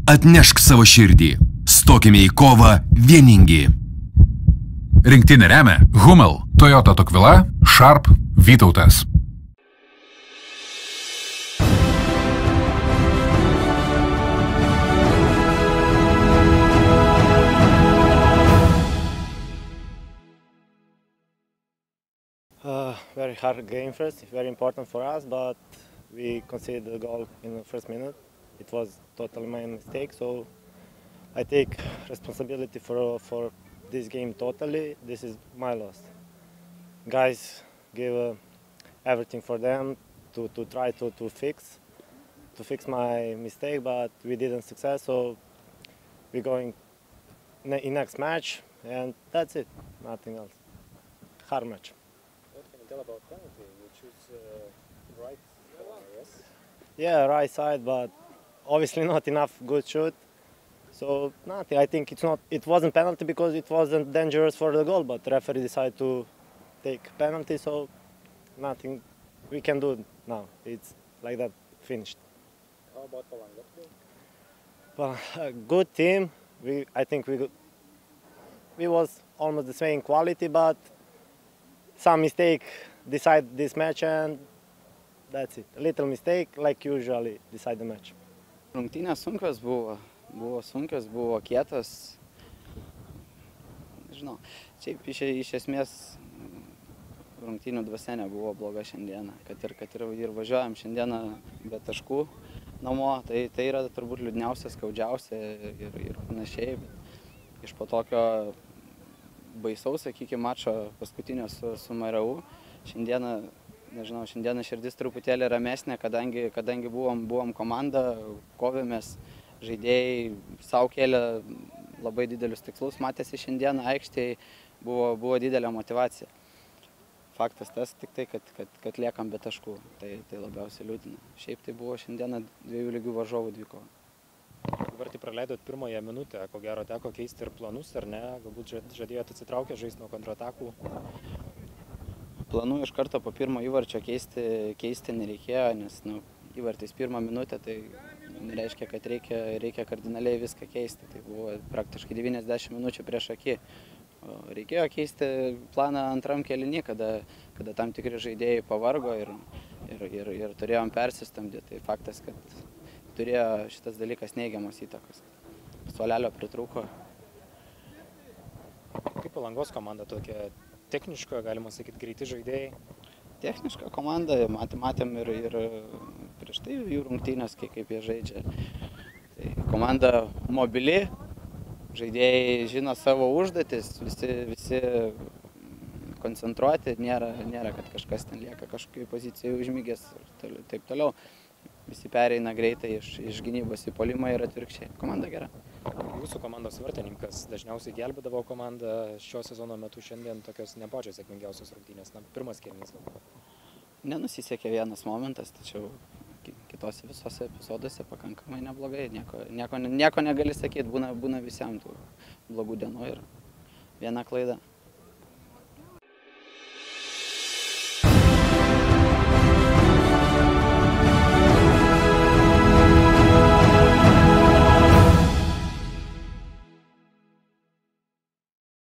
Atnešk savo širdį. Stokime į kovą vieningi. Rinktinę remia Hummel, Toyota Tokvila, Sharp, Vytautas. Very hard game first, very important for us, but we conceded the goal in the first minute. It was totally my mistake, so I take responsibility for this game totally. This is my loss. Guys gave everything for them to try to fix my mistake, but we didn't success, so we're going in next match, and that's it, nothing else. Hard match. What can you tell about penalty? You choose right corner, yes? Yeah, right side, but obviously not enough good shoot. So nothing. I think it wasn't penalty because it wasn't dangerous for the goal, but the referee decided to take penalty, so nothing we can do now. It's like that, finished. How about Palanga? Well, a good team. I think we was almost the same quality, but some mistake decide this match, and that's it. A little mistake, like usually, decide the match. Rungtynės sunkios buvo sunkios, buvo kietos. Nežinau, šiaip iš esmės rungtynių dvasia nebuvo bloga šiandieną, kad ir važiuojam šiandieną be taškų namo, tai yra turbūt liūdniausia, skaudžiausia ir panašiai, bet iš po tokio baisaus, sakykime, mačo paskutinio su MRU, šiandieną širdis truputėlį ramesnė, kadangi buvom komanda, kovėmės, žaidėjai savo kėlė labai didelius tikslus, matėsi šiandieną aikštėje, buvo didelė motyvacija. Faktas tas tik tai, kad liekam be taškų, tai labiausiai liūdina. Šiaip tai buvo šiandieną dviejų lygių varžovų dvikova. Dabar tai praleidot pirmąją minutę, ko gero teko keisti ir planus, ar ne? Galbūt žadėjot atsitraukę žaisti nuo kontratakų? Planų iš karto po pirmo įvarčio keisti nereikėjo, nes įvartis pirmą minutę, tai nereiškia, kad reikia kardinaliai viską keisti. Tai buvo praktiškai 90 minučių prieš akį. Reikėjo keisti planą antram kėliny, kada tam tikri žaidėjai pavargo ir turėjom persistumdyti. Tai faktas, kad turėjo šitas dalykas neigiamos įtakos. Suolelio pritrūko. Kaip Palangos komanda tokia techniška, galima sakyti, greiti žaidėjai? Techniška komanda, matėm ir prieš tai jų rungtynės, kaip jie žaidžia. Tai komanda mobili, žaidėjai žino savo užduotis, visi koncentruoti, nėra, kad kažkas ten lieka kažkokioj pozicijoje užmygęs ir taip toliau. Visi pereina greitai iš gynybos į puolimą ir atvirkščiai. Komanda gera. Jūsų komandos vartininkas dažniausiai gelbėdavo komandą šio sezono metu, šiandien tokios ne pačios sėkmingiausios rungtynės. Pirmas kėlinys. Nenusisekė vienas momentas, tačiau kitose visose epizoduose pakankamai neblogai. Nieko negali sakyti, būna visiems tų blogų dienų ir viena klaida.